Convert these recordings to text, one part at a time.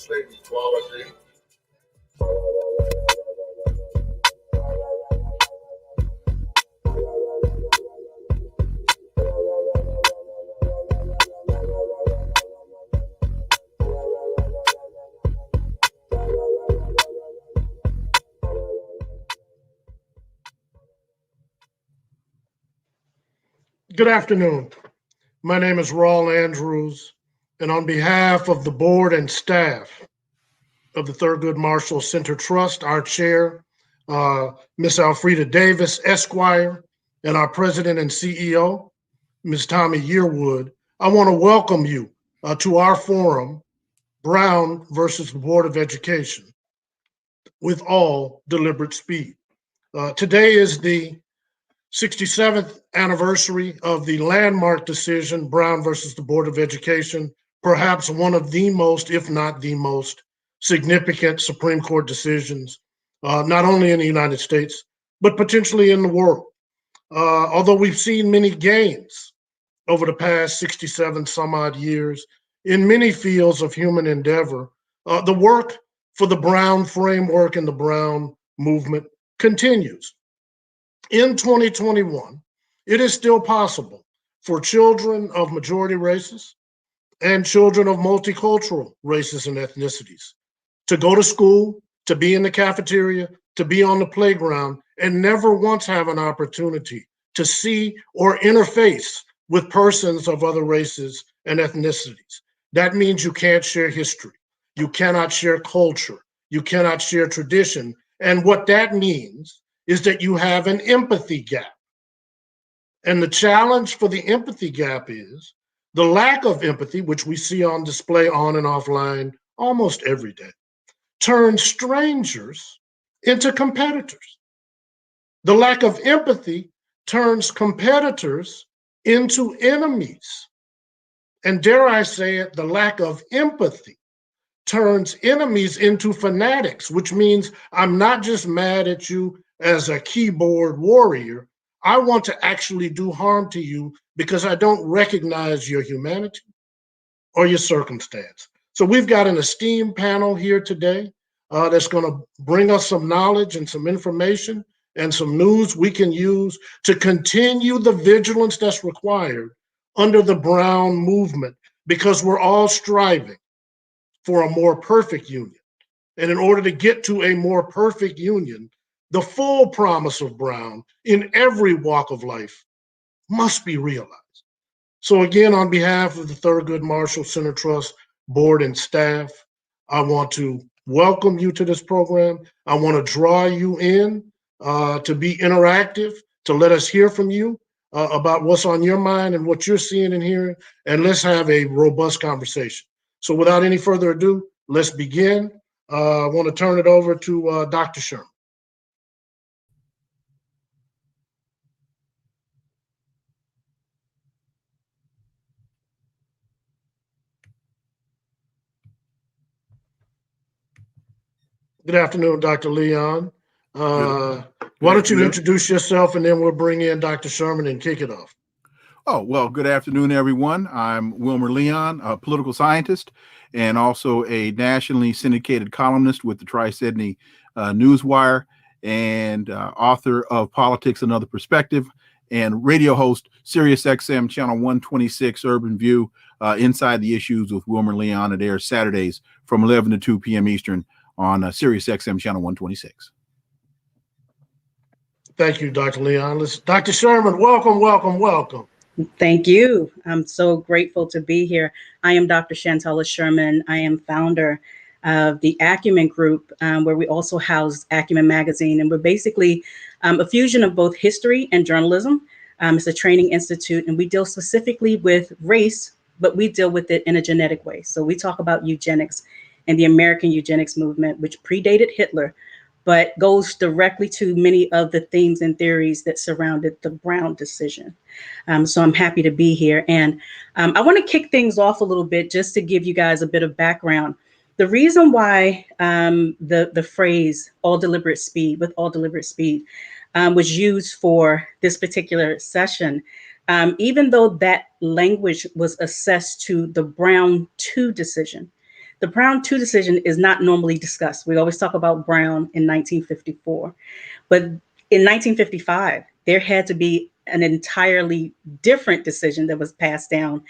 slavery, Rawle Andrews. Good afternoon. My name is Rawle Andrews, and on behalf of the board and staff of the Thurgood Marshall Center Trust, our chair, Ms. Alfreda Davis, Esquire, and our president and CEO, Ms. Tommy Yearwood, I want to welcome you to our forum, Brown versus the Board of Education, with all deliberate speed. Today is the 67th anniversary of the landmark decision, Brown versus the Board of Education, perhaps one of the most, if not the most, significant Supreme Court decisions, not only in the United States, but potentially in the world. Although we've seen many gains over the past 67 some odd years in many fields of human endeavor, the work for the Brown framework and the Brown movement continues. In 2021, it is still possible for children of majority races and children of multicultural races and ethnicities to go to school, to be in the cafeteria, to be on the playground, and never once have an opportunity to see or interface with persons of other races and ethnicities. That means you can't share history, you cannot share culture, you cannot share tradition, and what that means is that you have an empathy gap. And the challenge for the empathy gap is the lack of empathy, which we see on display on and offline almost every day, turns strangers into competitors. The lack of empathy turns competitors into enemies. And dare I say it, the lack of empathy turns enemies into fanatics, which means I'm not just mad at you as a keyboard warrior. I want to actually do harm to you because I don't recognize your humanity or your circumstance. So we've got an esteemed panel here today that's going to bring us some knowledge and some information and some news we can use to continue the vigilance that's required under the Brown movement, because we're all striving for a more perfect union. And in order to get to a more perfect union, the full promise of Brown in every walk of life must be realized. So again, on behalf of the Thurgood Marshall Center Trust board and staff, I want to welcome you to this program. I want to draw you in to be interactive, to let us hear from you about what's on your mind and what you're seeing and hearing, and let's have a robust conversation. So without any further ado, let's begin. I want to turn it over to Dr. Sherman. Good afternoon, Dr. Leon. Why don't you introduce yourself, and then we'll bring in Dr. Sherman and kick it off. Oh, well, good afternoon, everyone. I'm Wilmer Leon, a political scientist and also a nationally syndicated columnist with the Tri-Sydney Newswire and author of Politics Another Perspective and radio host, Sirius XM Channel 126 Urban View, Inside the Issues with Wilmer Leon. It airs Saturdays from 11 to 2 p.m. Eastern on Sirius XM Channel 126. Thank you, Dr. Leon. Dr. Sherman, welcome, welcome, welcome. Thank you. I'm so grateful to be here. I am Dr. Shantella Sherman. I am founder of the Acumen Group, where we also house Acumen Magazine. And we're basically a fusion of both history and journalism. It's a training institute, and we deal specifically with race, but we deal with it in a genetic way. So we talk about eugenics and the American eugenics movement, which predated Hitler, but goes directly to many of the themes and theories that surrounded the Brown decision. So I'm happy to be here. And I want to kick things off a little bit just to give you guys a bit of background. The reason why the phrase all deliberate speed was used for this particular session, even though that language was assessed to the Brown 2 decision, The Brown 2 decision is not normally discussed. We always talk about Brown in 1954, but in 1955, there had to be an entirely different decision that was passed down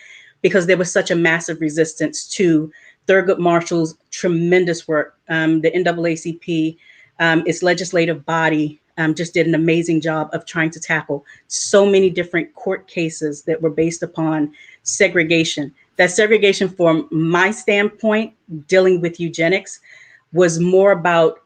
because there was such a massive resistance to Thurgood Marshall's tremendous work. The NAACP, its legislative body, just did an amazing job of trying to tackle so many different court cases that were based upon segregation. That segregation, from my standpoint, dealing with eugenics, was more about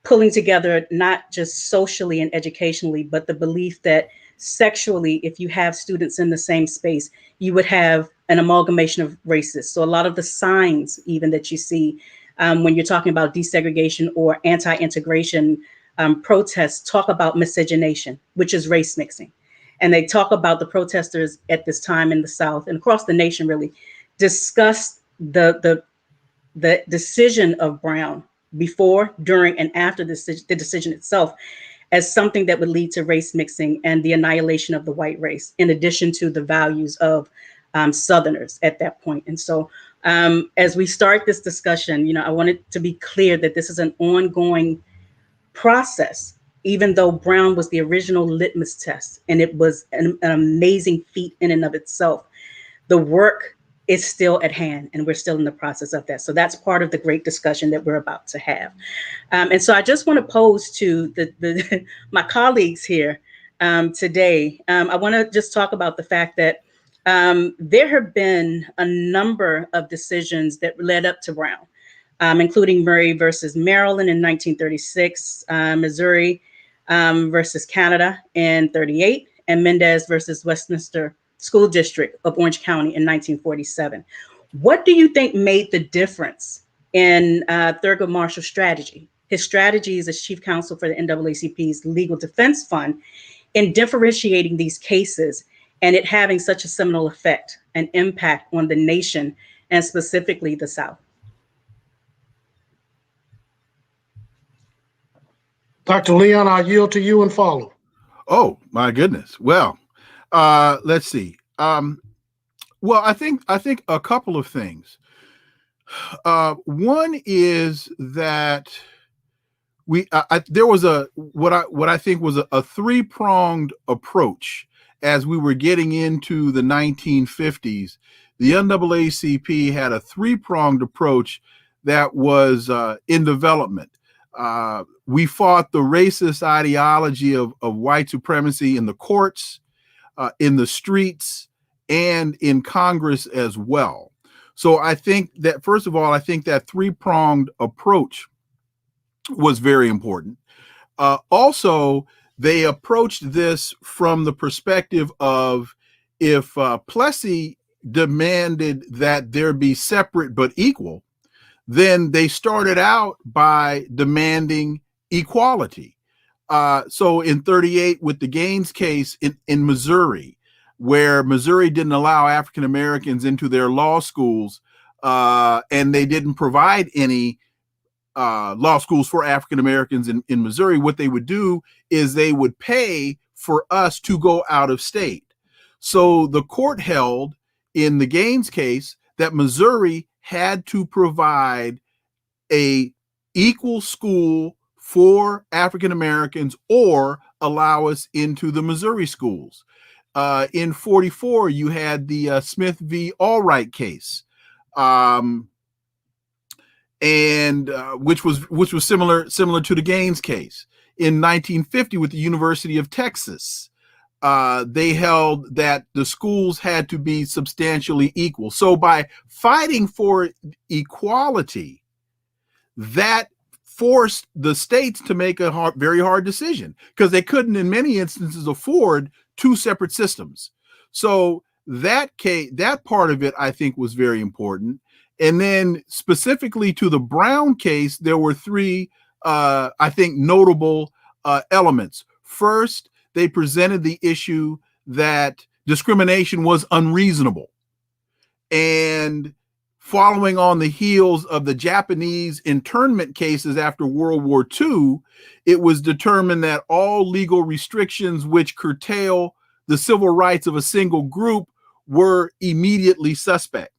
pulling together not just socially and educationally, but the belief that sexually, if you have students in the same space, you would have an amalgamation of races. So a lot of the signs even that you see when you're talking about desegregation or anti-integration protests talk about miscegenation, which is race mixing. And they talk about the protesters at this time in the South and across the nation really discuss the decision of Brown before, during, and after the decision itself as something that would lead to race mixing and the annihilation of the white race, in addition to the values of Southerners at that point. And so as we start this discussion, I want it to be clear that this is an ongoing process, even though Brown was the original litmus test, and it was an amazing feat in and of itself. The work is still at hand, and we're still in the process of that. So that's part of the great discussion that we're about to have. And so I just want to pose to my colleagues here today. I want to just talk about the fact that there have been a number of decisions that led up to Brown, including Murray versus Maryland in 1936, Missouri versus Canada in 38, and Mendez versus Westminster School District of Orange County in 1947. What do you think made the difference in Thurgood Marshall's strategy? His strategies as chief counsel for the NAACP's Legal Defense Fund in differentiating these cases and it having such a seminal effect and impact on the nation and specifically the South? Dr. Leon, I'll yield to you and follow. Oh, my goodness. Well, let's see. Well, I think a couple of things. One is that there was what I think was a three-pronged approach as we were getting into the 1950s. The NAACP had a three-pronged approach that was in development. We fought the racist ideology of white supremacy in the courts, in the streets, and in Congress as well. So I think that, first of all, I think that three-pronged approach was very important. Also, they approached this from the perspective of, if Plessy demanded that there be separate but equal, then they started out by demanding equality. So in 38, with the Gaines case in Missouri, where Missouri didn't allow African Americans into their law schools, and they didn't provide any law schools for African Americans in Missouri, what they would do is they would pay for us to go out of state. So the court held in the Gaines case that Missouri had to provide a equal school for African Americans or allow us into the Missouri schools. In 44, you had the Smith v. Allwright case, and which was similar to the Gaines case. In 1950, with the University of Texas, they held that the schools had to be substantially equal. So by fighting for equality, that forced the states to make a very hard decision, because they couldn't, in many instances, afford two separate systems. So that part of it, I think, was very important. And then specifically to the Brown case, there were three, I think, notable elements. First, they presented the issue that discrimination was unreasonable. And following on the heels of the Japanese internment cases after World War II, it was determined that all legal restrictions which curtail the civil rights of a single group were immediately suspect.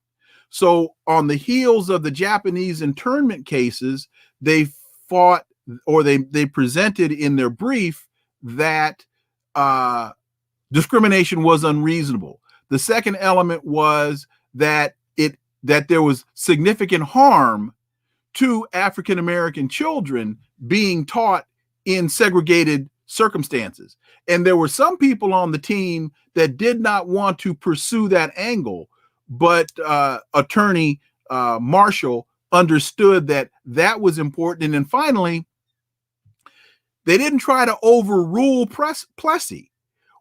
So on the heels of the Japanese internment cases, they fought, or they presented in their brief that discrimination was unreasonable. The second element was that there was significant harm to African American children being taught in segregated circumstances. And there were some people on the team that did not want to pursue that angle, but Attorney Marshall understood that that was important. And then finally, they didn't try to overrule Plessy.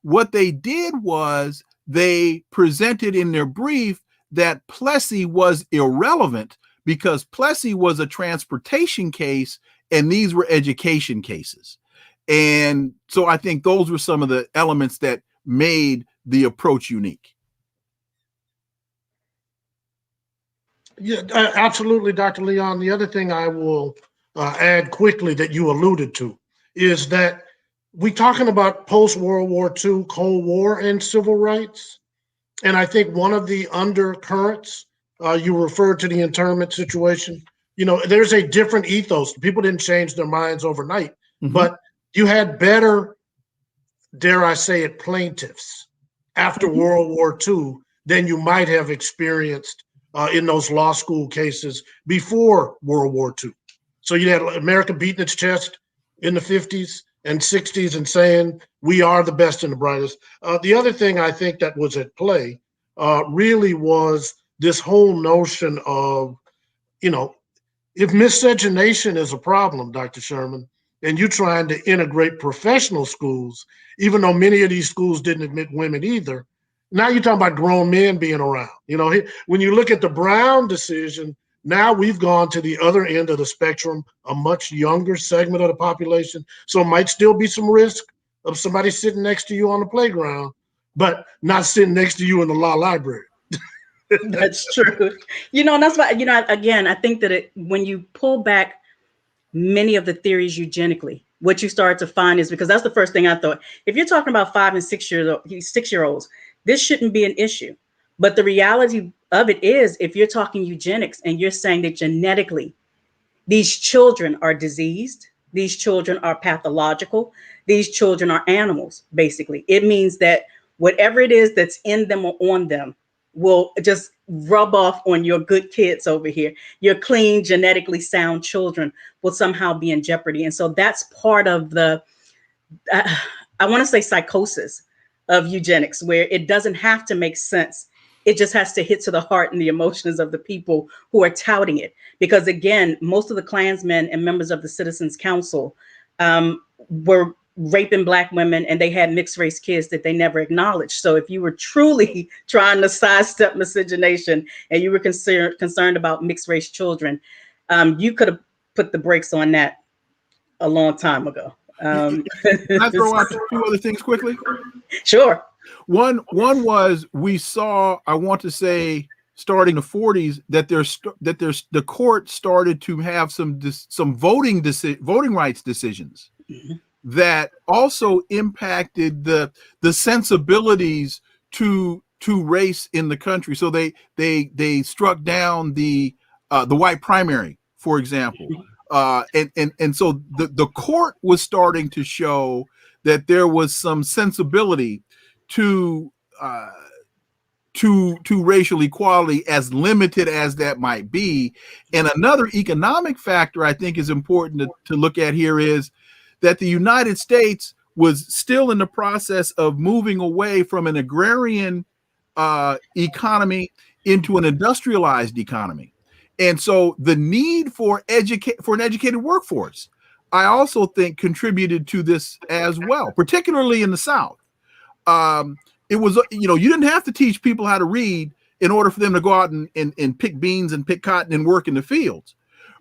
What they did was they presented in their brief that Plessy was irrelevant because Plessy was a transportation case and these were education cases. And so I think those were some of the elements that made the approach unique. Yeah, absolutely, Dr. Leon. The other thing I will add quickly that you alluded to is that we talking about post-World War II, Cold War, and civil rights. And I think one of the undercurrents, you referred to the internment situation, there's a different ethos. People didn't change their minds overnight, but you had better, dare I say it, plaintiffs after World War II than you might have experienced in those law school cases before World War II. So you had America beating its chest in the 50s and 60s and saying, we are the best and the brightest. The other thing I think that was at play really was this whole notion of, if miscegenation is a problem, Dr. Sherman, and you're trying to integrate professional schools, even though many of these schools didn't admit women either, now you're talking about grown men being around. When you look at the Brown decision, now we've gone to the other end of the spectrum, a much younger segment of the population. So it might still be some risk of somebody sitting next to you on the playground, but not sitting next to you in the law library. That's true. That's why, again, I think that when you pull back many of the theories eugenically, what you start to find is, because that's the first thing I thought, if you're talking about 5 and 6-year-olds, this shouldn't be an issue. But the reality of it is, if you're talking eugenics and you're saying that genetically these children are diseased, these children are pathological, these children are animals, basically, it means that whatever it is that's in them or on them will just rub off on your good kids over here. Your clean, genetically sound children will somehow be in jeopardy. And so that's part of the, I want to say, psychosis of eugenics, where it doesn't have to make sense. It just has to hit to the heart and the emotions of the people who are touting it. Because again, most of the Klansmen and members of the Citizens Council were raping Black women, and they had mixed race kids that they never acknowledged. So if you were truly trying to sidestep miscegenation and you were concerned about mixed race children, you could have put the brakes on that a long time ago. Can I throw out 2 other things quickly? Sure. One was, we saw, I want to say, starting the 40s, that the court started to have some voting rights decisions that also impacted the sensibilities to race in the country. So they struck down the white primary, for example. And so the court was starting to show that there was some sensibility to racial equality, as limited as that might be. And another economic factor I think is important to look at here is that the United States was still in the process of moving away from an agrarian economy into an industrialized economy. And so the need for an educated workforce, I also think, contributed to this as well, particularly in the South. It was, you didn't have to teach people how to read in order for them to go out and pick beans and pick cotton and work in the fields.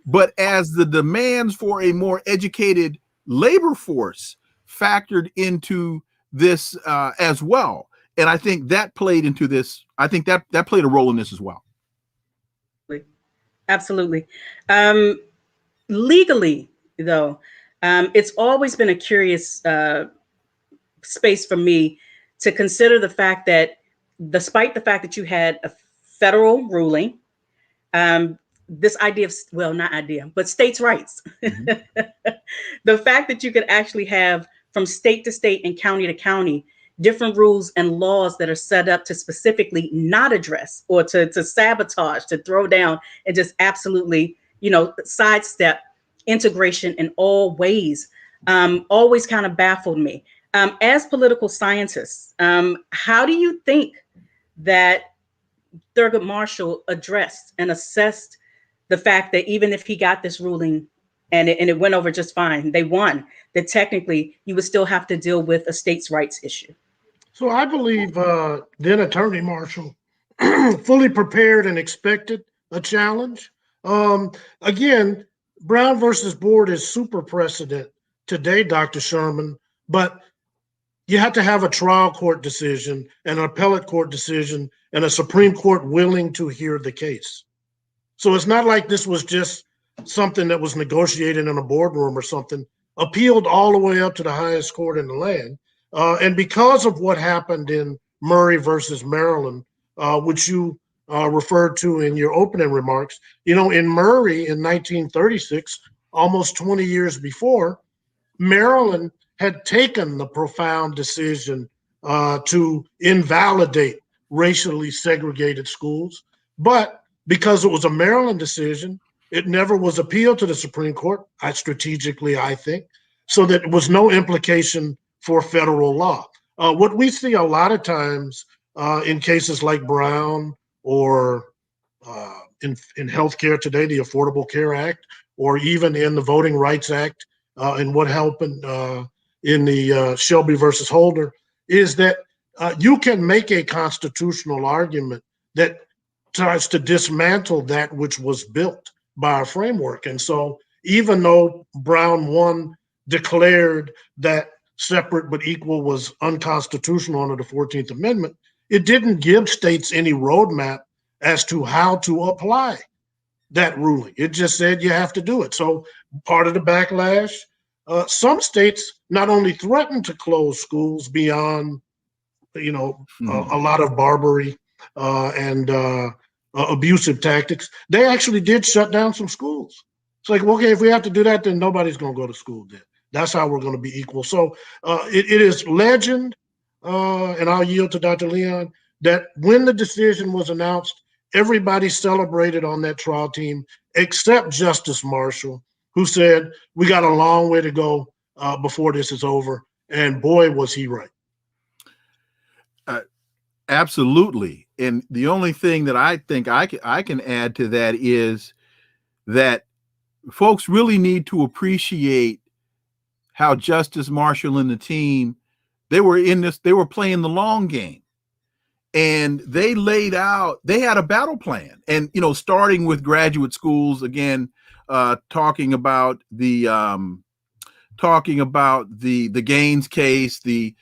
But as the demands for a more educated labor force factored into this as well. And I think that played into this. I think that played a role in this as well. Absolutely. Legally, though, it's always been a curious space for me to consider the fact that, despite the fact that you had a federal ruling this idea of, well, not idea, but states' rights. Mm-hmm. The fact that you could actually have from state to state and county to county different rules and laws that are set up to specifically not address or to sabotage, to throw down and just absolutely, sidestep integration in all ways, always kind of baffled me. As political scientists, how do you think that Thurgood Marshall addressed and assessed the fact that even if he got this ruling and it went over just fine, they won, that technically you would still have to deal with a states' rights issue? So I believe then Attorney Marshall fully prepared and expected a challenge. Again, Brown versus Board is super precedent today, Dr. Sherman, but you have to have a trial court decision, and an appellate court decision, and a Supreme Court willing to hear the case. So it's not like this was just something that was negotiated in a boardroom or something, appealed all the way up to the highest court in the land. And because of what happened in Murray versus Maryland, which you referred to in your opening remarks, in Murray in 1936, almost 20 years before, Maryland had taken the profound decision to invalidate racially segregated schools. But because it was a Maryland decision, it never was appealed to the Supreme Court, I think, so that there was no implication for federal law. What we see a lot of times in cases like Brown or in healthcare today, the Affordable Care Act, or even in the Voting Rights Act, and what happened in the Shelby versus Holder, is that you can make a constitutional argument that tries to dismantle that which was built by a framework. And so even though Brown 1 declared that separate but equal was unconstitutional under the 14th Amendment, it didn't give states any roadmap as to how to apply that ruling. It just said you have to do it. So part of the backlash, some states not only threatened to close schools beyond, a lot of barbary and abusive tactics, they actually did shut down some schools. It's like, okay, if we have to do that, then nobody's going to go to school then. That's how we're going to be equal. So it is legend, and I'll yield to Dr. Leon, that when the decision was announced, everybody celebrated on that trial team except Justice Marshall, who said, we got a long way to go before this is over. And boy, was he right. Absolutely. And the only thing that I think I can add to that is that folks really need to appreciate how Justice Marshall and the team, they were playing the long game. And they had a battle plan. And, starting with graduate schools, again, talking about the Gaines case, the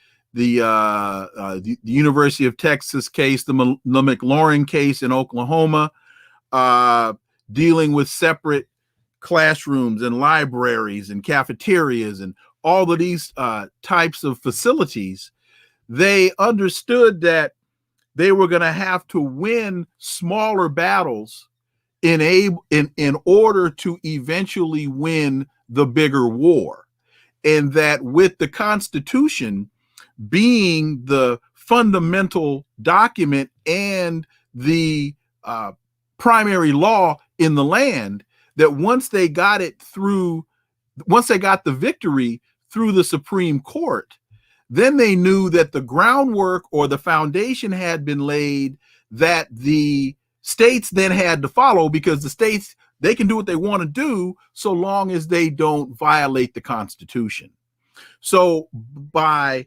University of Texas case, the McLaurin case in Oklahoma, dealing with separate classrooms and libraries and cafeterias and all of these types of facilities. They understood that they were going to have to win smaller battles in order to eventually win the bigger war. And that with the Constitution being the fundamental document and the primary law in the land, that once they got the victory through the Supreme Court, then they knew that the groundwork or the foundation had been laid that the states then had to follow, because the states, they can do what they want to do so long as they don't violate the Constitution. So by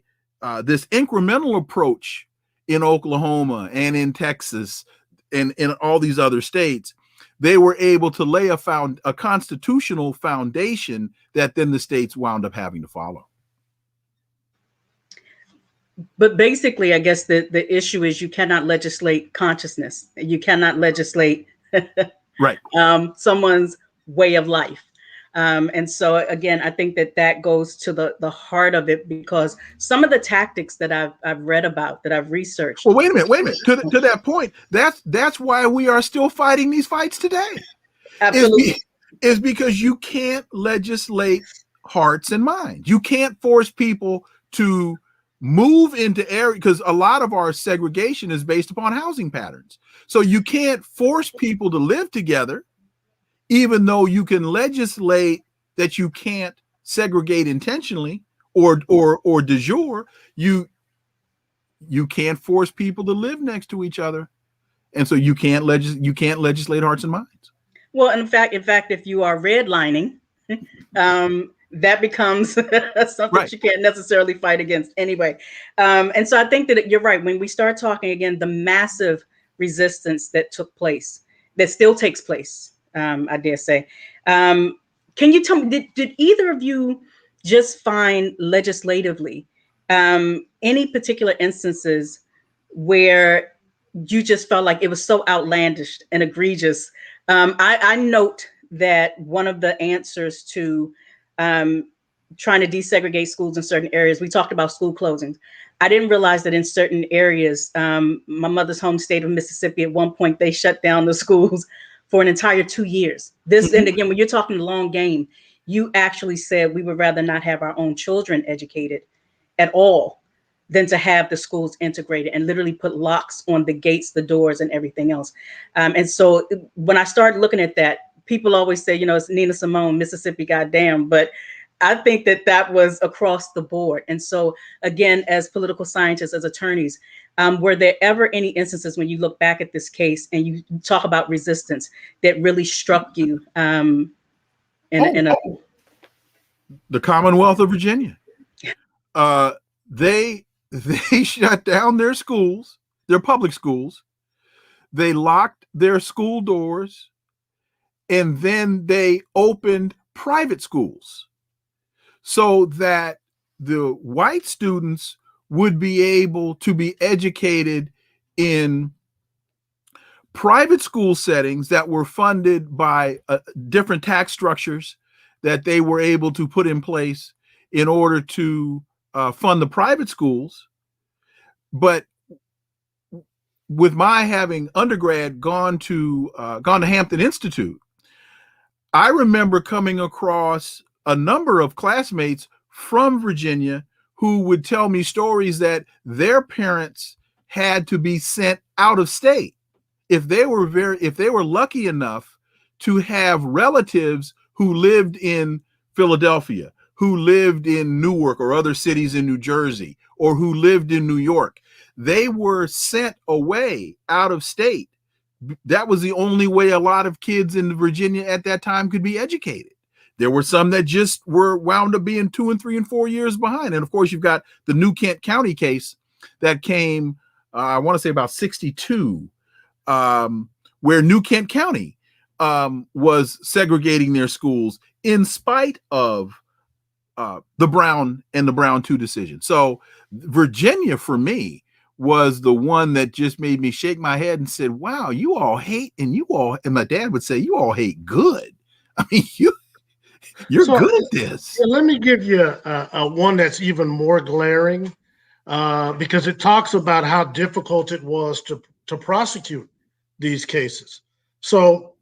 this incremental approach in Oklahoma and in Texas and in all these other states, they were able to lay a constitutional foundation that then the states wound up having to follow. But basically, I guess the issue is you cannot legislate consciousness. You cannot legislate right. Someone's way of life. And so again, I think that goes to the heart of it, because some of the tactics that I've read about, that I've researched. Well, wait a minute. To that point, that's why we are still fighting these fights today. Absolutely. Is because you can't legislate hearts and minds. You can't force people to move into areas, because a lot of our segregation is based upon housing patterns. So you can't force people to live together, even though you can legislate that you can't segregate intentionally or de jure. You can't force people to live next to each other, and so you can't legislate hearts and minds. Well, in fact, if you are redlining, that becomes something Right. you can't necessarily fight against anyway. And so I think that you're right. When we start talking again, the massive resistance that took place, that still takes place, I dare say. Can you tell me, did either of you just find legislatively any particular instances where you just felt like it was so outlandish and egregious? I note that one of the answers to trying to desegregate schools in certain areas, we talked about school closings. I didn't realize that in certain areas, my mother's home state of Mississippi, at one point, they shut down the schools for an entire 2 years. And again, when you're talking the long game, you actually said we would rather not have our own children educated at all than to have the schools integrated, and literally put locks on the gates, the doors, and everything else. And so when I started looking at that, people always say, it's Nina Simone, Mississippi, goddamn. But I think that was across the board. And so again, as political scientists, as attorneys, were there ever any instances when you look back at this case and you talk about resistance that really struck you The Commonwealth of Virginia. They shut down their schools, their public schools. They locked their school doors, and then they opened private schools so that the white students would be able to be educated in private school settings that were funded by different tax structures that they were able to put in place in order to fund the private schools. But with my having undergrad gone to Hampton Institute, I remember coming across a number of classmates from Virginia who would tell me stories that their parents had to be sent out of state if they were lucky enough to have relatives who lived in Philadelphia, who lived in Newark or other cities in New Jersey, or who lived in New York. They were sent away out of state. That was the only way a lot of kids in Virginia at that time could be educated. There were some that just were wound up being 2 and 3 and 4 years behind. And of course, you've got the New Kent County case that came, I want to say about 62, where New Kent County was segregating their schools in spite of the Brown and the Brown 2 decision. So Virginia, for me, was the one that just made me shake my head and said, wow, you all hate, and my dad would say, you all hate good. I mean, you're good at this. Let me give you a one that's even more glaring, because it talks about how difficult it was to prosecute these cases. So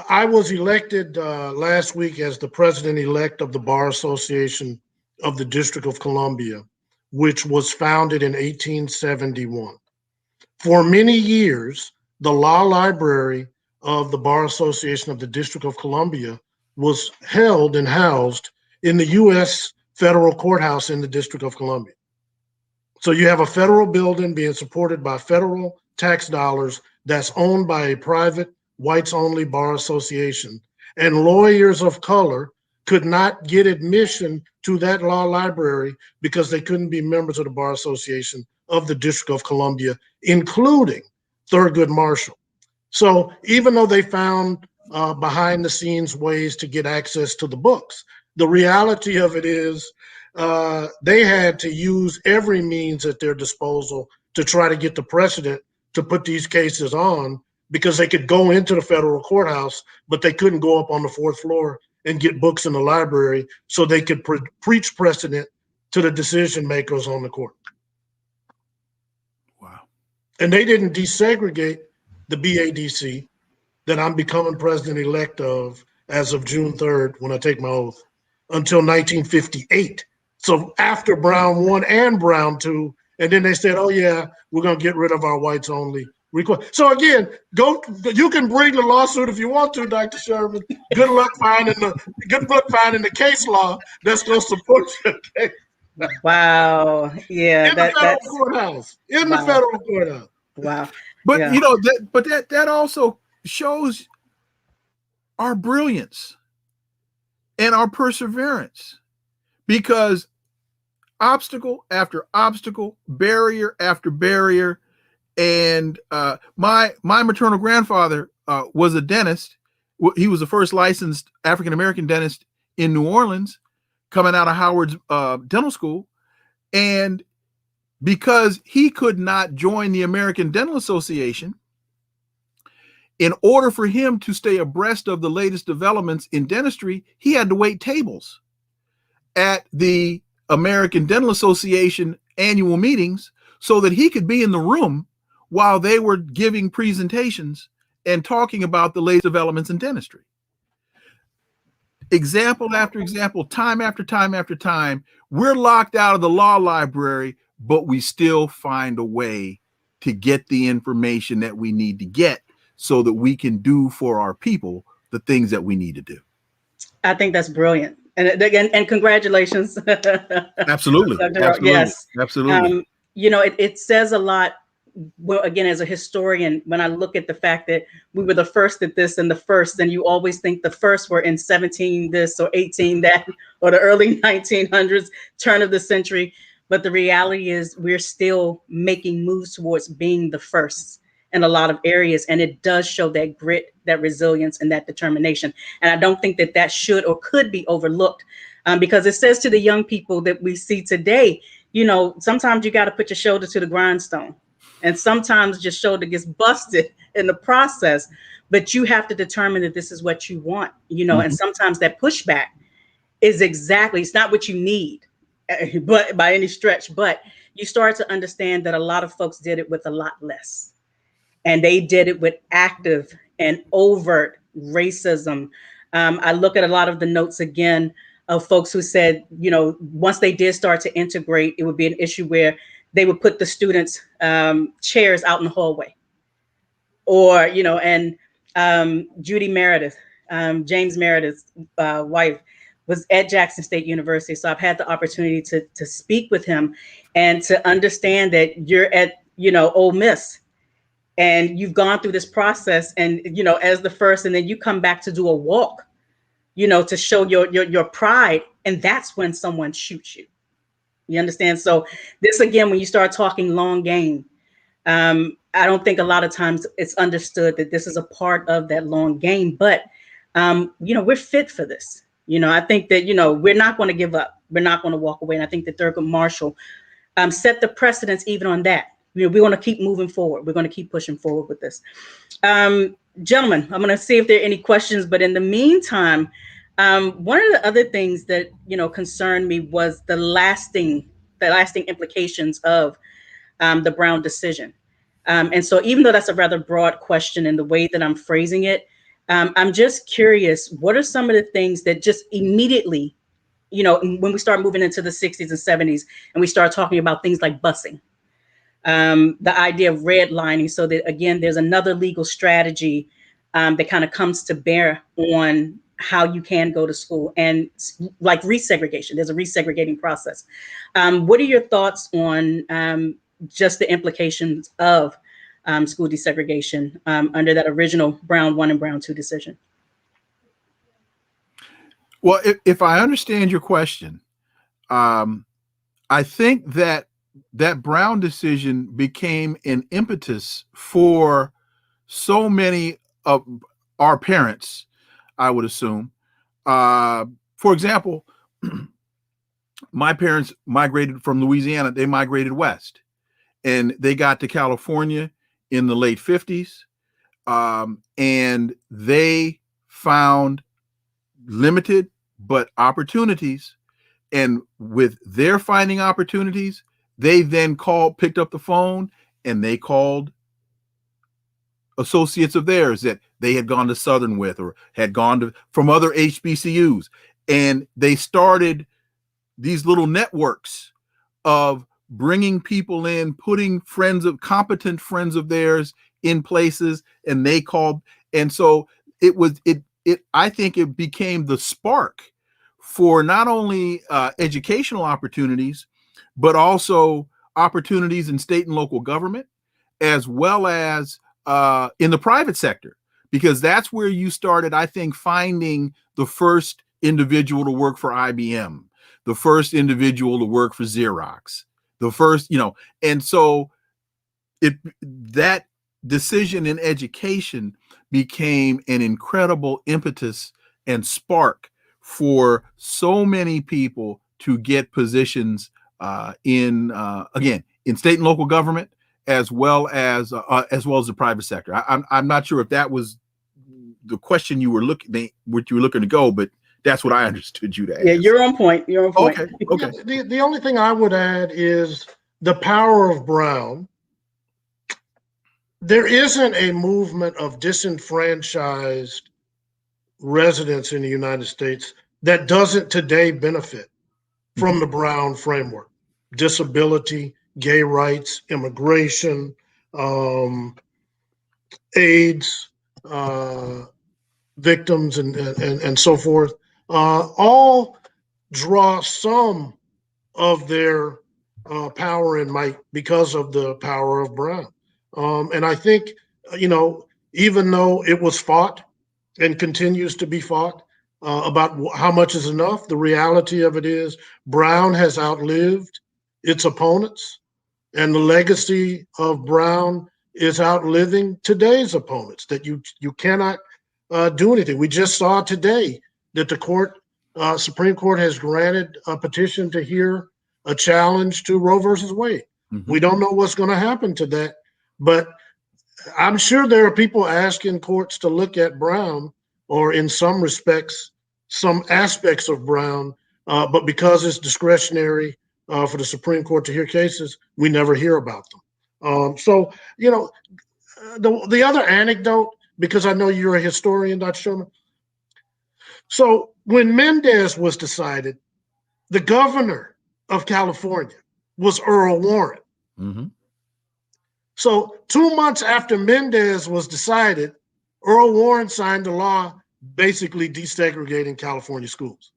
I was elected last week as the president-elect of the Bar Association of the District of Columbia, which was founded in 1871. For many years, the law library of the Bar Association of the District of Columbia was held and housed in the U.S. federal courthouse in the District of Columbia. So you have a federal building being supported by federal tax dollars that's owned by a private whites-only bar association, and lawyers of color could not get admission to that law library because they couldn't be members of the Bar Association of the District of Columbia, including Thurgood Marshall. So even though they found behind the scenes ways to get access to the books, the reality of it is they had to use every means at their disposal to try to get the precedent to put these cases on, because they could go into the federal courthouse, but they couldn't go up on the 4th floor and get books in the library so they could preach precedent to the decision makers on the court. Wow. And they didn't desegregate the BADC that I'm becoming president-elect of as of June 3rd when I take my oath until 1958. So after Brown 1 and Brown 2, and then they said, oh yeah, we're going to get rid of our whites only request. So again, you can bring the lawsuit if you want to, Dr. Sherman. Good luck finding the case law that's going to support your case. Wow. Yeah. In the federal courthouse. In the federal courthouse. Wow. But Yeah. you know, that also shows our brilliance and our perseverance, because obstacle after obstacle, barrier after barrier. And my maternal grandfather was a dentist. He was the first licensed African-American dentist in New Orleans, coming out of Howard's dental school. And because he could not join the American Dental Association, in order for him to stay abreast of the latest developments in dentistry, he had to wait tables at the American Dental Association annual meetings so that he could be in the room while they were giving presentations and talking about the latest developments in dentistry. Example after example, time after time after time, we're locked out of the law library, but we still find a way to get the information that we need to get so that we can do for our people the things that we need to do. I think that's brilliant. And congratulations. Absolutely. Absolutely. Yes. Absolutely. You know, it says a lot. Well, again, as a historian, when I look at the fact that we were the first at this and the first, then you always think the first were in 17 this or 18 that, or the early 1900s, turn of the century. But the reality is we're still making moves towards being the first in a lot of areas. And it does show that grit, that resilience, and that determination. And I don't think that that should or could be overlooked, because it says to the young people that we see today, you know, sometimes you got to put your shoulder to the grindstone. And sometimes your shoulder gets busted in the process, but you have to determine that this is what you want, you know, and sometimes that pushback is it's not what you need, but by any stretch, but you start to understand that a lot of folks did it with a lot less. And they did it with active and overt racism. I look at a lot of the notes again of folks who said, you know, once they did start to integrate, it would be an issue where they would put the students' chairs out in the hallway. Or, you know, and Judy Meredith, James Meredith's wife, was at Jackson State University. So I've had the opportunity to speak with him and to understand that you're at, you know, Ole Miss, and you've gone through this process and, you know, as the first, and then you come back to do a walk, you know, to show your pride. And that's when someone shoots you. You understand? So this, again, when you start talking long game, I don't think a lot of times it's understood that this is a part of that long game, but, you know, we're fit for this. You know, I think that, you know, we're not going to give up. We're not going to walk away. And I think that Thurgood Marshall set the precedence even on that. You know, we want to keep moving forward. We're going to keep pushing forward with this. Gentlemen, I'm going to see if there are any questions, but in the meantime, one of the other things that, you know, concerned me was the lasting implications of the Brown decision. And so even though that's a rather broad question in the way that I'm phrasing it, I'm just curious, what are some of the things that just immediately, you know, when we start moving into the 60s and 70s and we start talking about things like busing, the idea of redlining, so that, again, there's another legal strategy that kind of comes to bear on how you can go to school, and like resegregation, there's a resegregating process. What are your thoughts on just the implications of school desegregation under that original Brown 1 and Brown 2 decision? Well, if I understand your question, I think that Brown decision became an impetus for so many of our parents, I would assume. For example, my parents migrated from Louisiana. They migrated west, and they got to California in the late 50s. And they found limited but opportunities. And with their finding opportunities, they then picked up the phone and they called associates of theirs that they had gone to Southern with or had gone from other HBCUs. And they started these little networks of bringing people in, putting competent friends of theirs in places, and they called. And so I think it became the spark for not only educational opportunities, but also opportunities in state and local government, as well as in the private sector, because that's where you started, I think, finding the first individual to work for IBM, the first individual to work for Xerox, the first, and so that decision in education became an incredible impetus and spark for so many people to get positions in state and local government, as well as the private sector. I'm not sure if that was the question you were looking to go, but that's what I understood you to ask. Yeah, you're on point. Okay. Yeah, the only thing I would add is the power of Brown. There isn't a movement of disenfranchised residents in the United States that doesn't today benefit from the Brown framework. Disability, gay rights, immigration, AIDS, victims, and so forth, all draw some of their power and might because of the power of Brown. And I think, even though it was fought and continues to be fought about how much is enough, the reality of it is Brown has outlived its opponents, and the legacy of Brown is outliving today's opponents, that you cannot do anything. We just saw today that the Supreme Court has granted a petition to hear a challenge to Roe versus Wade. Mm-hmm. We don't know what's going to happen to that, but I'm sure there are people asking courts to look at Brown, or in some respects, some aspects of Brown, but because it's discretionary for the Supreme Court to hear cases, we never hear about them. So, the other anecdote, because I know you're a historian, Dr. Sherman. So when Mendez was decided, the governor of California was Earl Warren. Mm-hmm. So 2 months after Mendez was decided, Earl Warren signed a law basically desegregating California schools.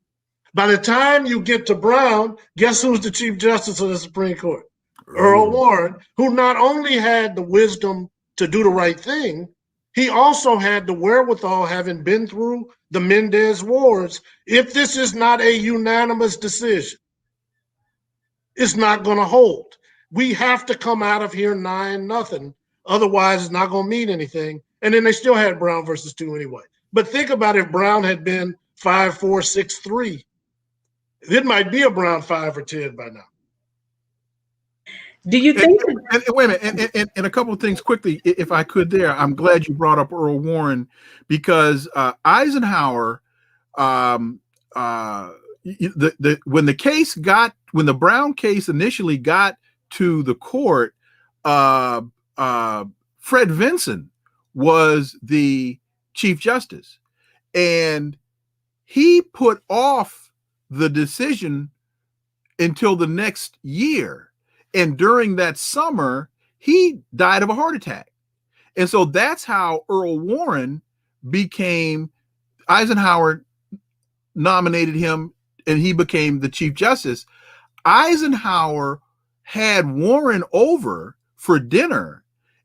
By the time you get to Brown, guess who's the Chief Justice of the Supreme Court? Earl Warren, who not only had the wisdom to do the right thing, he also had the wherewithal, having been through the Mendez Wars. If this is not a unanimous decision, it's not going to hold. We have to come out of here 9-0. Otherwise, it's not going to mean anything. And then they still had Brown versus 2 anyway. But think about if Brown had been 5-4, 6-3. It might be a Brown 5 or 10 by now. Do you think? And wait a minute, and a couple of things quickly, if I could. I'm glad you brought up Earl Warren, because Eisenhower, when the Brown case initially got to the court, Fred Vinson was the Chief Justice, and he put off the decision until the next year. And during that summer, he died of a heart attack. And so that's how Earl Warren became, Eisenhower nominated him and he became the Chief Justice. Eisenhower had Warren over for dinner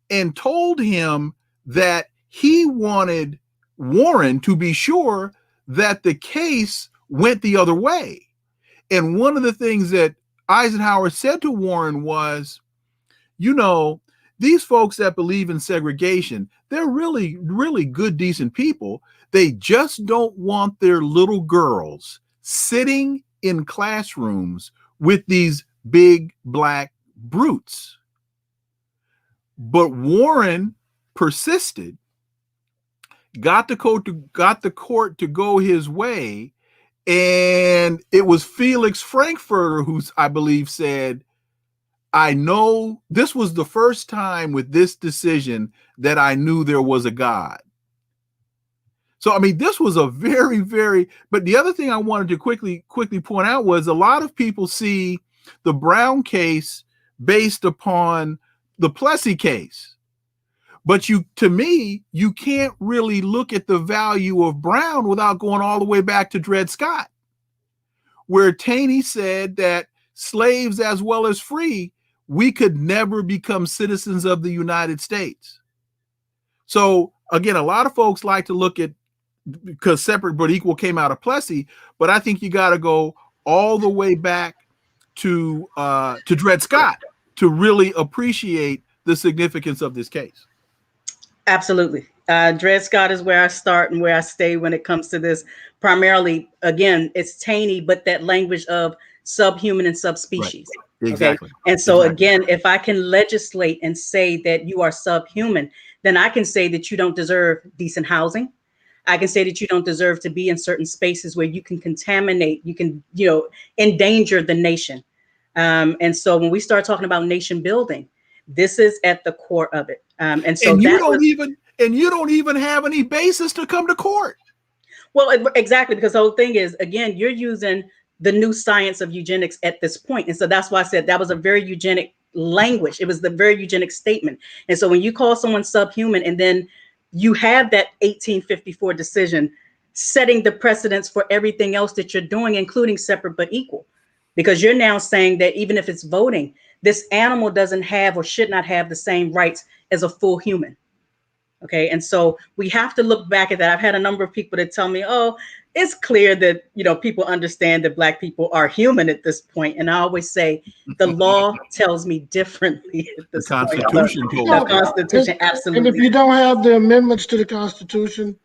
and told him that he wanted Warren to be sure that the case went the other way. And one of the things that Eisenhower said to Warren was, these folks that believe in segregation, they're really, really good, decent people. They just don't want their little girls sitting in classrooms with these big black brutes. But Warren persisted, got the court to go his way, and it was Felix Frankfurter who I believe said, I know this was the first time with this decision that I knew there was a God. So, I mean, this was a very, very, but the other thing I wanted to quickly point out was a lot of people see the Brown case based upon the Plessy case. But to me, you can't really look at the value of Brown without going all the way back to Dred Scott, where Taney said that slaves as well as free, we could never become citizens of the United States. So again, a lot of folks like to look at, because separate but equal came out of Plessy, but I think you got to go all the way back to Dred Scott to really appreciate the significance of this case. Absolutely. Dred Scott is where I start and where I stay when it comes to this. Primarily, again, it's Taney, but that language of subhuman and subspecies. Right. Exactly. Okay? And so again, if I can legislate and say that you are subhuman, then I can say that you don't deserve decent housing. I can say that you don't deserve to be in certain spaces where you can contaminate, you can, endanger the nation. And so when we start talking about nation building, this is at the core of it. And so you don't even have any basis to come to court. Well, exactly, because the whole thing is, again, you're using the new science of eugenics at this point. And so that's why I said that was a very eugenic language. It was the very eugenic statement. And so when you call someone subhuman, and then you have that 1854 decision setting the precedence for everything else that you're doing, including separate but equal, because you're now saying that even if it's voting, this animal doesn't have or should not have the same rights as a full human. Okay. And so we have to look back at that. I've had a number of people that tell me, oh, it's clear that, people understand that Black people are human at this point. And I always say the law tells me differently at this point. The Constitution, absolutely. And if you don't have the amendments to the Constitution,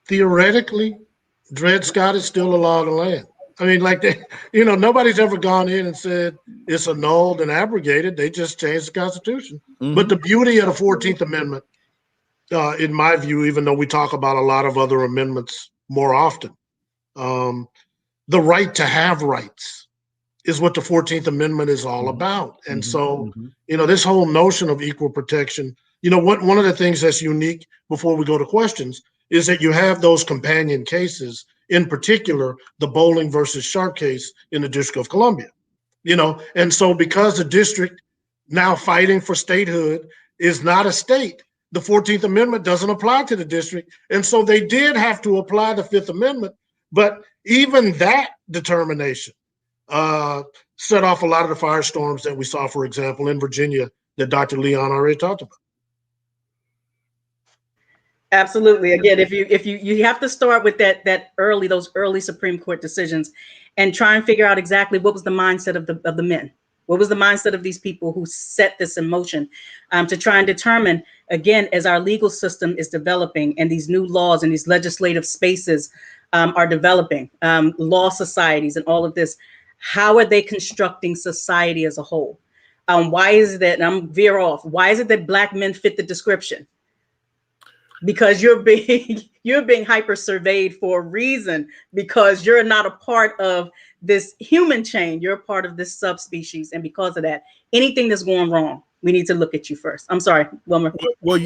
theoretically, Dred Scott is still a law of the land. I mean, nobody's ever gone in and said it's annulled and abrogated. They just changed the Constitution. Mm-hmm. But the beauty of the 14th Amendment, in my view, even though we talk about a lot of other amendments more often, the right to have rights is what the 14th Amendment is all about. And so, this whole notion of equal protection, one of the things that's unique before we go to questions is that you have those companion cases, in particular, the Bowling versus Sharp case in the District of Columbia, and so because the district now fighting for statehood is not a state, the 14th Amendment doesn't apply to the district. And so they did have to apply the 5th Amendment. But even that determination set off a lot of the firestorms that we saw, for example, in Virginia that Dr. Leon already talked about. Absolutely. Again, if you have to start with those early Supreme Court decisions and try and figure out exactly what was the mindset of the men. What was the mindset of these people who set this in motion to try and determine, again, as our legal system is developing and these new laws and these legislative spaces are developing, law societies and all of this, how are they constructing society as a whole? Why is it that, and I'm veer off, why is it that Black men fit the description? Because you're being hyper surveyed for a reason, because you're not a part of this human chain, you're a part of this subspecies. And because of that, anything that's going wrong, we need to look at you first. I'm sorry, Wilmer. Well,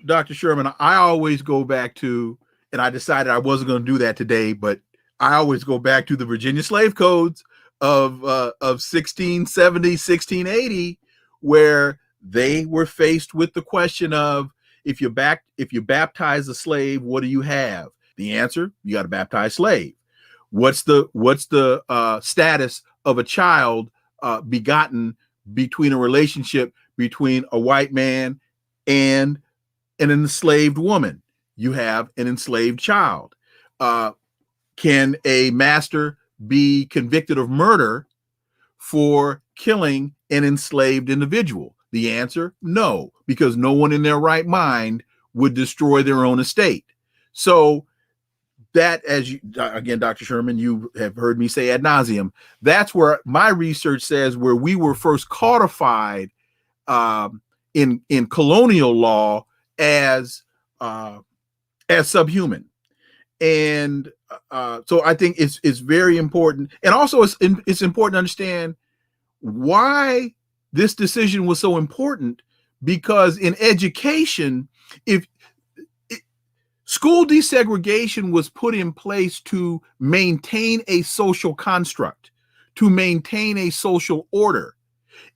Dr. Sherman, I always go back to, and I decided I wasn't going to do that today, but I always go back to the Virginia slave codes of 1670, 1680, where they were faced with the question of, if you baptize a slave, what do you have? The answer, you got to baptize slave. What's the status of a child begotten between a relationship between a white man and an enslaved woman? You have an enslaved child. Can a master be convicted of murder for killing an enslaved individual? The answer, no, because no one in their right mind would destroy their own estate. So that, again, Dr. Sherman, you have heard me say ad nauseum, that's where my research says where we were first codified in colonial law as as subhuman. And so I think it's very important. And also it's important to understand why this decision was so important, because in education, if school desegregation was put in place to maintain a social construct, to maintain a social order,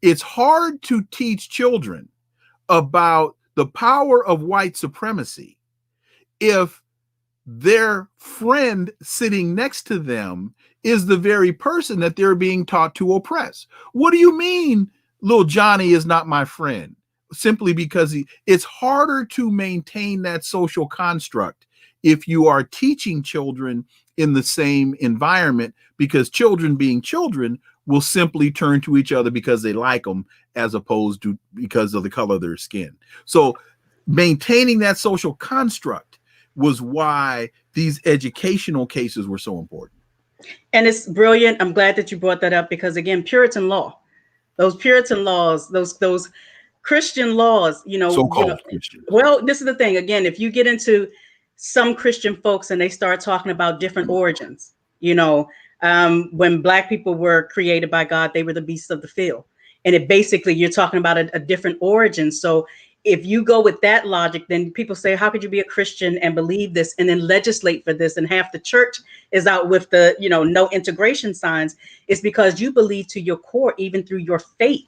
it's hard to teach children about the power of white supremacy if their friend sitting next to them is the very person that they're being taught to oppress. What do you mean little Johnny is not my friend? Simply because it's harder to maintain that social construct if you are teaching children in the same environment, because children being children will simply turn to each other because they like them, as opposed to because of the color of their skin. So maintaining that social construct was why these educational cases were so important. And it's brilliant. I'm glad that you brought that up, because again, Puritan law, those Puritan laws, those Christian laws, So-called Christian. Well, this is the thing. Again, if you get into some Christian folks and they start talking about different origins, when Black people were created by God, they were the beasts of the field. And it basically, you're talking about a different origin. So if you go with that logic, then people say, how could you be a Christian and believe this and then legislate for this? And half the church is out with the, no integration signs. It's because you believe to your core, even through your faith,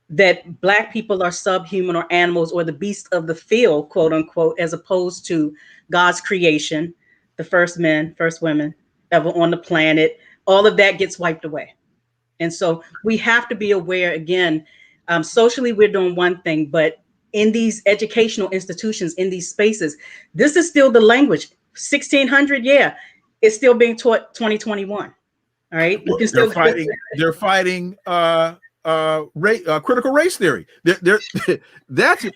that Black people are subhuman or animals or the beast of the field, quote unquote, as opposed to God's creation, the first men, first women ever on the planet. All of that gets wiped away. And so we have to be aware, again, socially, we're doing one thing, but in these educational institutions, in these spaces, this is still the language. 1600, yeah, it's still being taught 2021. All right. Well, they're fighting critical race theory. That's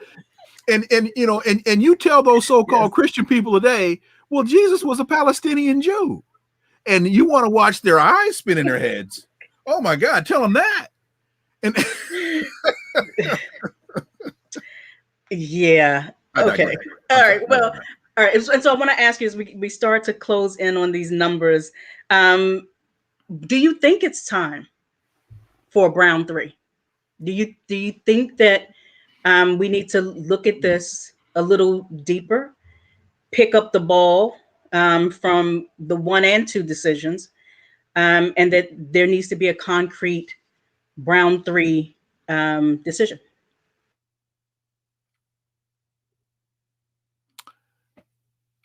and you tell those so-called Christian people today, well, Jesus was a Palestinian Jew, and you want to watch their eyes spin in their heads. Oh my God, tell them that. And yeah. Okay. All right. Well, all right. And so I want to ask you, as we start to close in on these numbers, do you think it's time for Brown 3? Do you think that we need to look at this a little deeper, pick up the ball from the 1 and 2 decisions, and that there needs to be a concrete Brown 3 decision?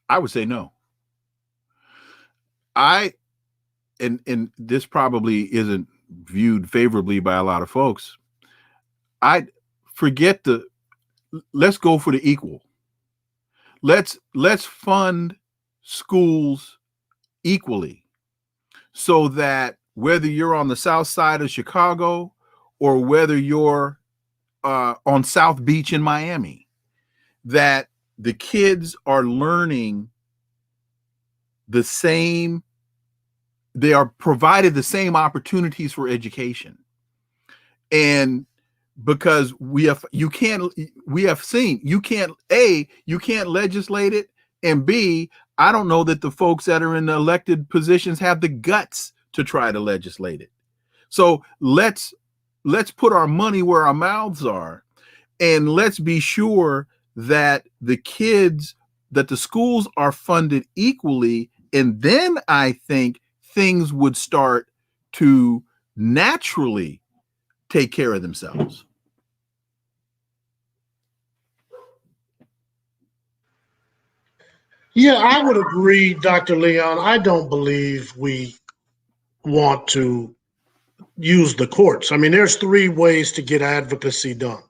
I would say no. And this probably isn't viewed favorably by a lot of folks. I forget let's go for the equal. Let's fund schools equally, so that whether you're on the south side of Chicago or whether you're on South Beach in Miami, that the kids are learning the same, they are provided the same opportunities for education. And because you can't legislate it, and B, I don't know that the folks that are in the elected positions have the guts to try to legislate it. So let's put our money where our mouths are, and let's be sure that the schools are funded equally. And then I think things would start to naturally take care of themselves. Yeah, I would agree, Dr. Leon. I don't believe we want to use the courts. I mean, there's 3 ways to get advocacy done.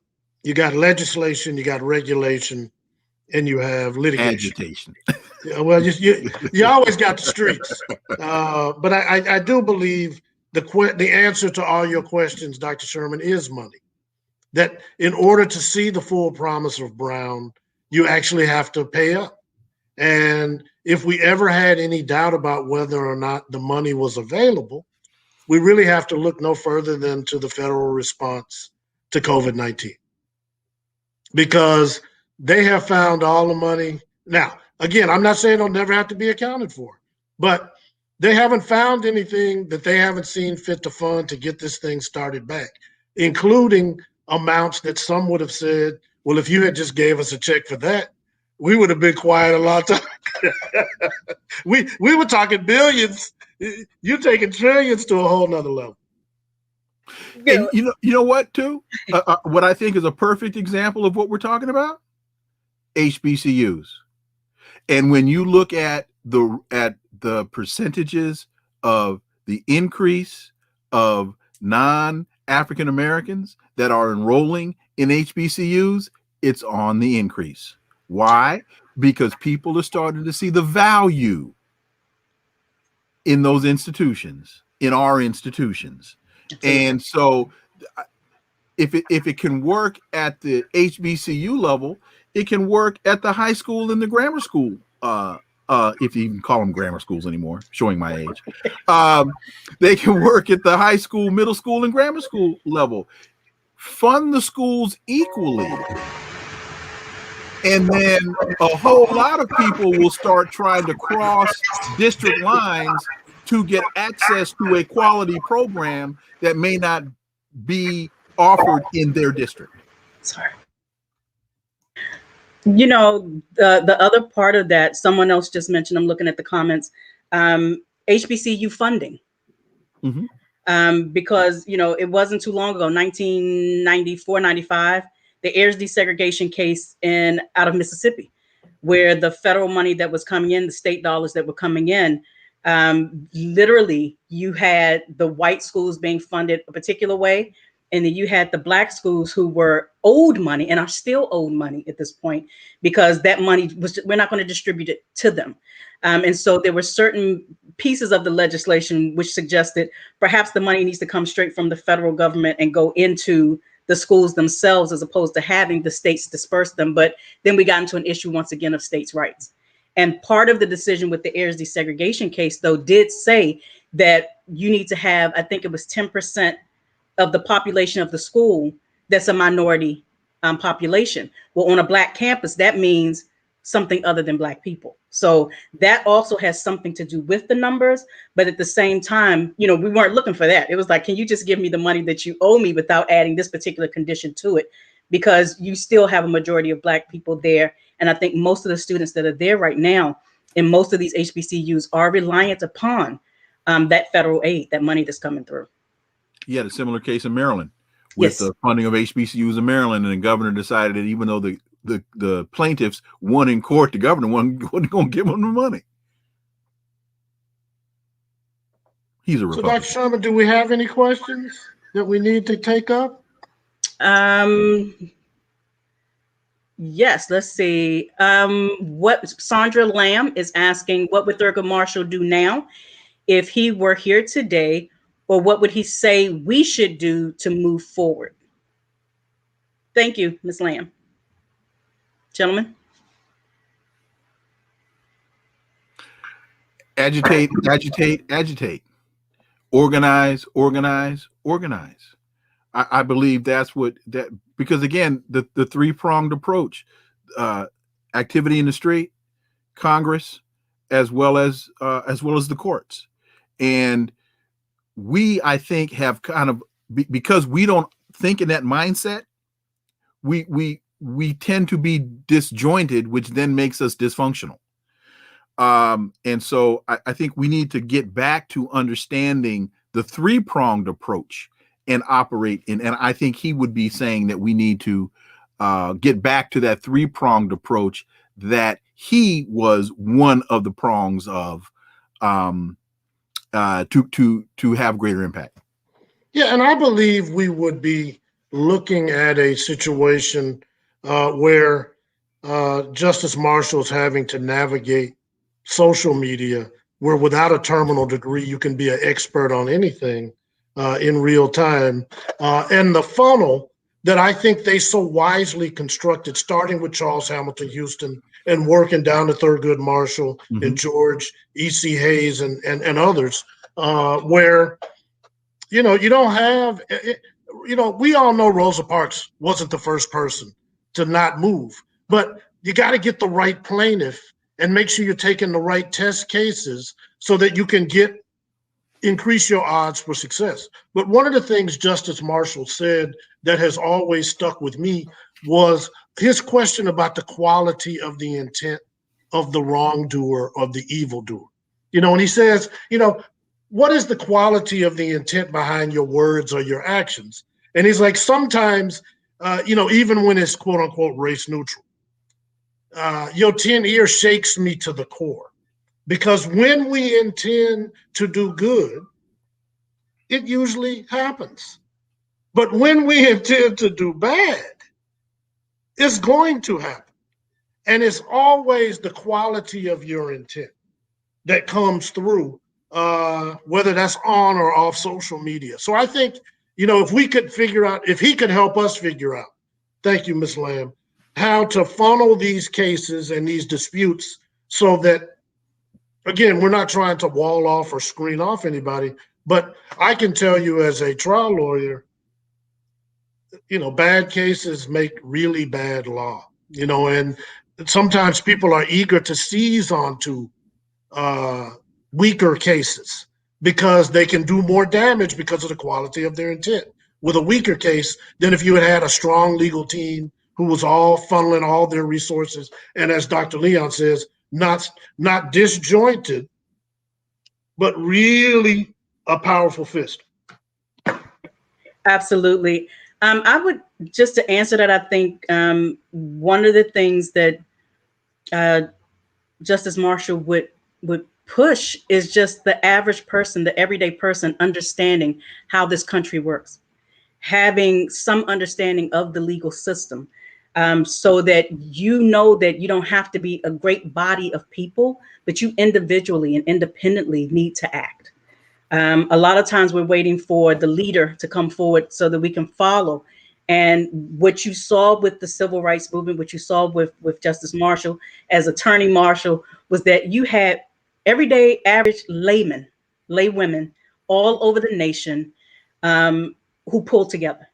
You got legislation, you got regulation, and you have litigation. Agitation. Yeah, well, you always got the streets. But I do believe the answer to all your questions, Dr. Sherman, is money. That in order to see the full promise of Brown, you actually have to pay up. And if we ever had any doubt about whether or not the money was available, we really have to look no further than to the federal response to COVID-19. Because they have found all the money Now, again, I'm not saying they'll never have to be accounted for, but they haven't found anything that they haven't seen fit to fund to get this thing started back, including amounts that some would have said, well, if you had just gave us a check for that, we would have been quiet a lot of time. we were talking billions. You're taking trillions to a whole nother level. And you know what, too? What I think is a perfect example of what we're talking about, HBCUs. And when you look at the percentages of the increase of non-African Americans that are enrolling in HBCUs, it's on the increase. Why? Because people are starting to see the value in those institutions, in our institutions. Absolutely. And so if it can work at the HBCU level, it can work at the high school and the grammar school. If you even call them grammar schools anymore, showing my age. They can work at the high school, middle school, and grammar school level. Fund the schools equally. And then a whole lot of people will start trying to cross district lines to get access to a quality program that may not be offered in their district. Sorry. You know, the other part of that, someone else just mentioned, I'm looking at the comments, HBCU funding. Mm-hmm. Because, you know, it wasn't too long ago, 1994, 95, the Ayers desegregation case out of Mississippi, where the federal money that was coming in, the state dollars that were coming in, literally you had the white schools being funded a particular way. And then you had the black schools who were owed money and are still owed money at this point, because that money we're not going to distribute it to them. And so there were certain pieces of the legislation which suggested perhaps the money needs to come straight from the federal government and go into the schools themselves, as opposed to having the states disperse them. But then we got into an issue once again of states' rights. And part of the decision with the Ayers desegregation case, though, did say that you need to have, I think it was 10% of the population of the school that's a minority population. Well, on a black campus, that means something other than black people. So that also has something to do with the numbers. But at the same time, you know, we weren't looking for that. It was like, can you just give me the money that you owe me without adding this particular condition to it? Because you still have a majority of black people there. And I think most of the students that are there right now in most of these HBCUs are reliant upon that federal aid, that money that's coming through. You had a similar case in Maryland with the funding of HBCUs in Maryland, and the governor decided that even though the plaintiffs won in court, the governor wasn't going to give them the money. He's a Republican. So, Dr. Sherman, do we have any questions that we need to take up? Yes, let's see. What Sandra Lamb is asking, what would Thurgood Marshall do now if he were here today? Or what would he say we should do to move forward? Thank you, Ms. Lamb. Gentlemen. Agitate, agitate, agitate. Organize, organize, organize. I believe that's because again, the three-pronged approach, activity in the street, Congress, as well as the courts. And we, I think, have kind of, because we don't think in that mindset, we tend to be disjointed, which then makes us dysfunctional. And so I think we need to get back to understanding the three-pronged approach and operate in, and I think he would be saying that we need to get back to that three-pronged approach that he was one of the prongs of to have greater impact. Yeah, and I believe we would be looking at a situation where Justice Marshall's having to navigate social media, where without a terminal degree, you can be an expert on anything in real time. And the funnel that I think they so wisely constructed, starting with Charles Hamilton Houston and working down to Thurgood Marshall and George E.C. Hayes and others, where, you know, you don't have, you know, we all know Rosa Parks wasn't the first person to not move, but you got to get the right plaintiff and make sure you're taking the right test cases so that you can increase your odds for success. But one of the things Justice Marshall said that has always stuck with me was his question about the quality of the intent of the wrongdoer, of the evildoer. And he says, what is the quality of the intent behind your words or your actions? And he's like, sometimes, even when it's quote unquote race neutral, your 10 ear shakes me to the core. Because when we intend to do good, it usually happens. But when we intend to do bad, it's going to happen. And it's always the quality of your intent that comes through, whether that's on or off social media. So I think, if we could figure out, if he could help us figure out, thank you, Ms. Lamb, how to funnel these cases and these disputes so that, again, we're not trying to wall off or screen off anybody, but I can tell you as a trial lawyer, bad cases make really bad law, and sometimes people are eager to seize onto weaker cases because they can do more damage because of the quality of their intent with a weaker case than if you had a strong legal team who was all funneling all their resources. And as Dr. Leon says, not disjointed, but really a powerful fist. Absolutely. I would, just to answer that, I think one of the things that Justice Marshall would push is just the average person, the everyday person, understanding how this country works, having some understanding of the legal system, so that that you don't have to be a great body of people, but you individually and independently need to act. A lot of times we're waiting for the leader to come forward so that we can follow. And what you saw with the civil rights movement, what you saw with Justice Marshall as Attorney Marshall, was that you had everyday average laywomen all over the nation who pulled together.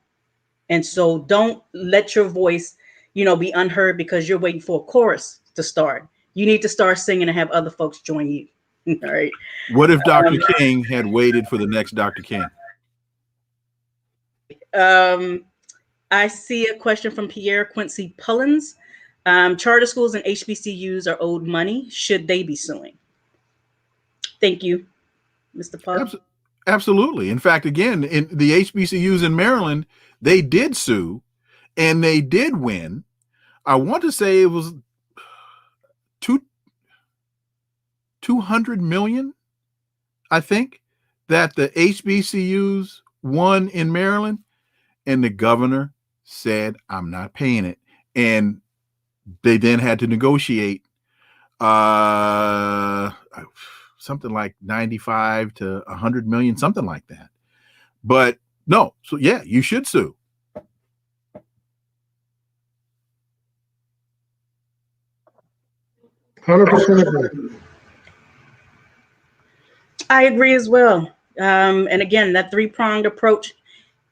And so don't let your voice, be unheard because you're waiting for a chorus to start. You need to start singing and have other folks join you. All right. What if Dr. King had waited for the next Dr. King? I see a question from Pierre Quincy Pullins. Charter schools and HBCUs are owed money. Should they be suing? Thank you, Mr. Pullins. Absolutely. In fact, again, in the HBCUs in Maryland, they did sue and they did win. I want to say it was $200 million, I think, that the HBCUs won in Maryland, and the governor said, I'm not paying it. And they then had to negotiate something like 95 to 100 million, something like that. But no, so yeah, you should sue. I agree as well. And again, that three-pronged approach,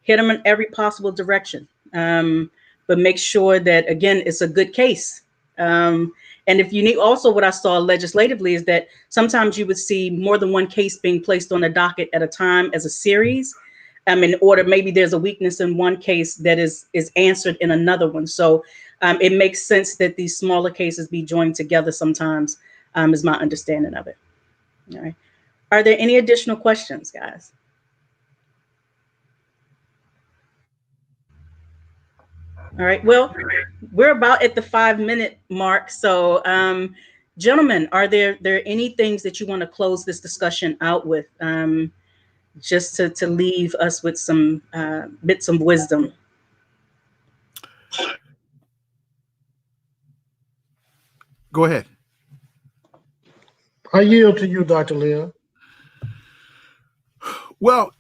hit them in every possible direction. But make sure that, again, it's a good case. And if you need, also what I saw legislatively is that sometimes you would see more than one case being placed on the docket at a time as a series. In order, maybe there's a weakness in one case that is answered in another one. So it makes sense that these smaller cases be joined together sometimes, is my understanding of it. All right. Are there any additional questions, guys? All right. Well, we're about at the 5-minute mark. So, gentlemen, are there any things that you want to close this discussion out with, just to leave us with some bits of wisdom? Go ahead. I yield to you, Dr. Leon. Well,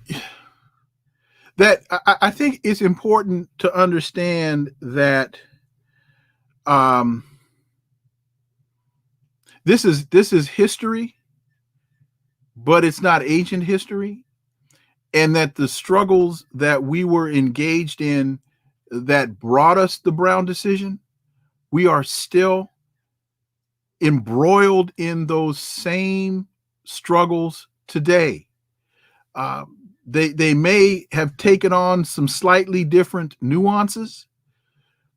that I think it's important to understand that this is history, but it's not ancient history, and that the struggles that we were engaged in that brought us the Brown decision we are still embroiled in those same struggles today. They may have taken on some slightly different nuances,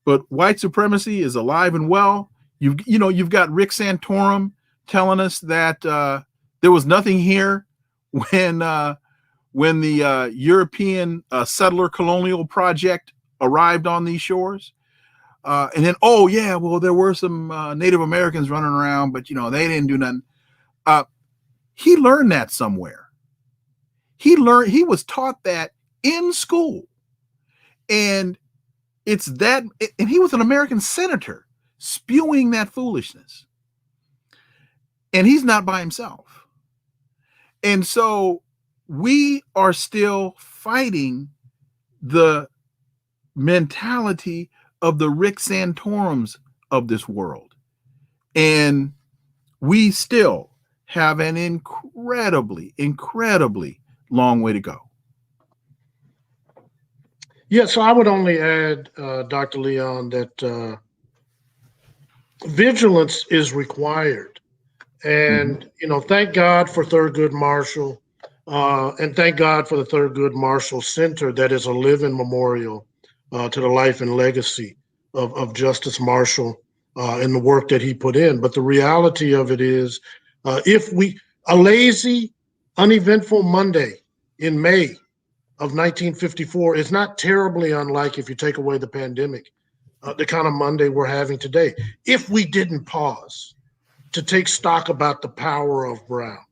but white supremacy is alive and well. You've got Rick Santorum telling us that there was nothing here when the European settler colonial project arrived on these shores. And then, oh yeah, well, there were some Native Americans running around, but they didn't do nothing. He learned that somewhere. He was taught that in school, and and he was an American senator spewing that foolishness, and he's not by himself. And so we are still fighting the mentality of the Rick Santorums of this world. And we still have an incredibly, incredibly long way to go. Yeah, so I would only add, Dr. Leon, that vigilance is required. And, thank God for Thurgood Marshall, and thank God for the Thurgood Marshall Center that is a living memorial to the life and legacy of Justice Marshall and the work that he put in. But the reality of it is, a lazy, uneventful Monday in May of 1954 is not terribly unlike, if you take away the pandemic, the kind of Monday we're having today. If we didn't pause to take stock about the power of Brown,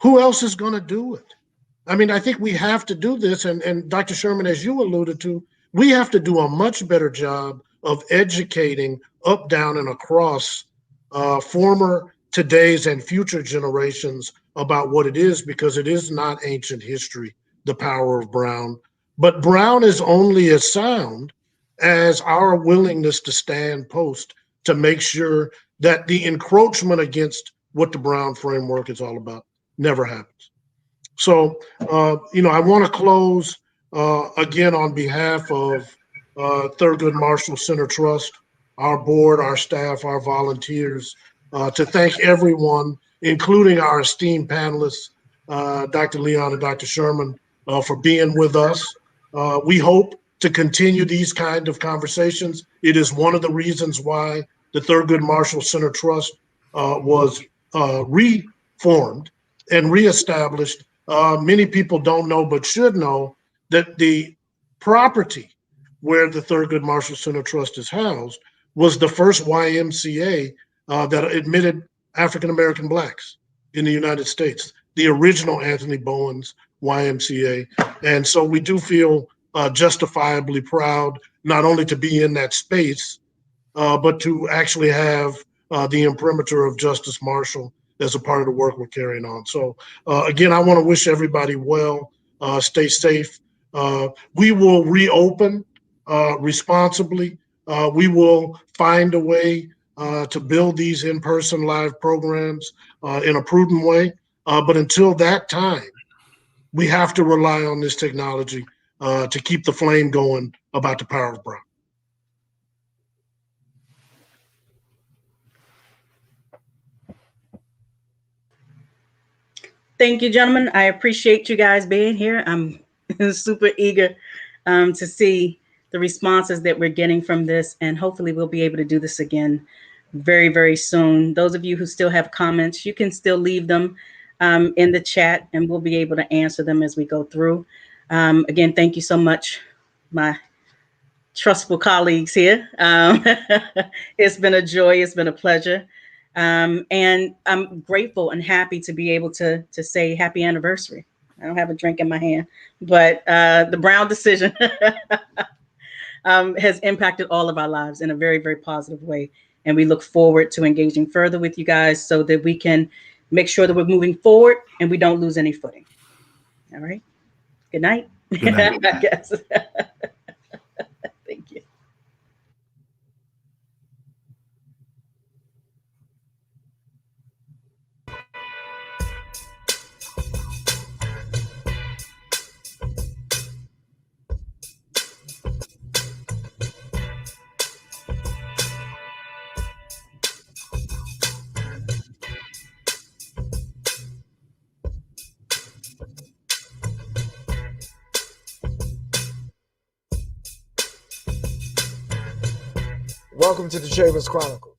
who else is going to do it? I mean, I think we have to do this. And Dr. Sherman, as you alluded to, we have to do a much better job of educating up, down, and across former, today's, and future generations about what it is, because it is not ancient history, the power of Brown. But Brown is only as sound as our willingness to stand post to make sure that the encroachment against what the Brown framework is all about never happens. So, I want to close again on behalf of Thurgood Marshall Center Trust, our board, our staff, our volunteers, to thank everyone, including our esteemed panelists, Dr. Leon and Dr. Sherman, for being with us. We hope to continue these kind of conversations. It is one of the reasons why the Thurgood Marshall Center Trust was reformed and reestablished. Many people don't know, but should know, that the property where the Thurgood Marshall Center Trust is housed was the first YMCA that admitted African-American Blacks in the United States, the original Anthony Bowen's YMCA. And so we do feel justifiably proud, not only to be in that space, but to actually have the imprimatur of Justice Marshall as a part of the work we're carrying on. So again, I want to wish everybody well, stay safe. We will reopen responsibly. We will find a way to build these in-person live programs in a prudent way. But until that time, we have to rely on this technology to keep the flame going about the power of Brown. Thank you, gentlemen. I appreciate you guys being here. I'm super eager to see the responses that we're getting from this, and hopefully we'll be able to do this again very, very soon. Those of you who still have comments, you can still leave them in the chat, and we'll be able to answer them as we go through. Again, thank you so much, my trustful colleagues here. It's been a joy. It's been a pleasure. And I'm grateful and happy to be able to say happy anniversary. I don't have a drink in my hand, but the Brown decision has impacted all of our lives in a very, very positive way. And we look forward to engaging further with you guys so that we can make sure that we're moving forward and we don't lose any footing. All right. Good night. Good night. I guess. Thank you. Welcome to the Chavis Chronicles.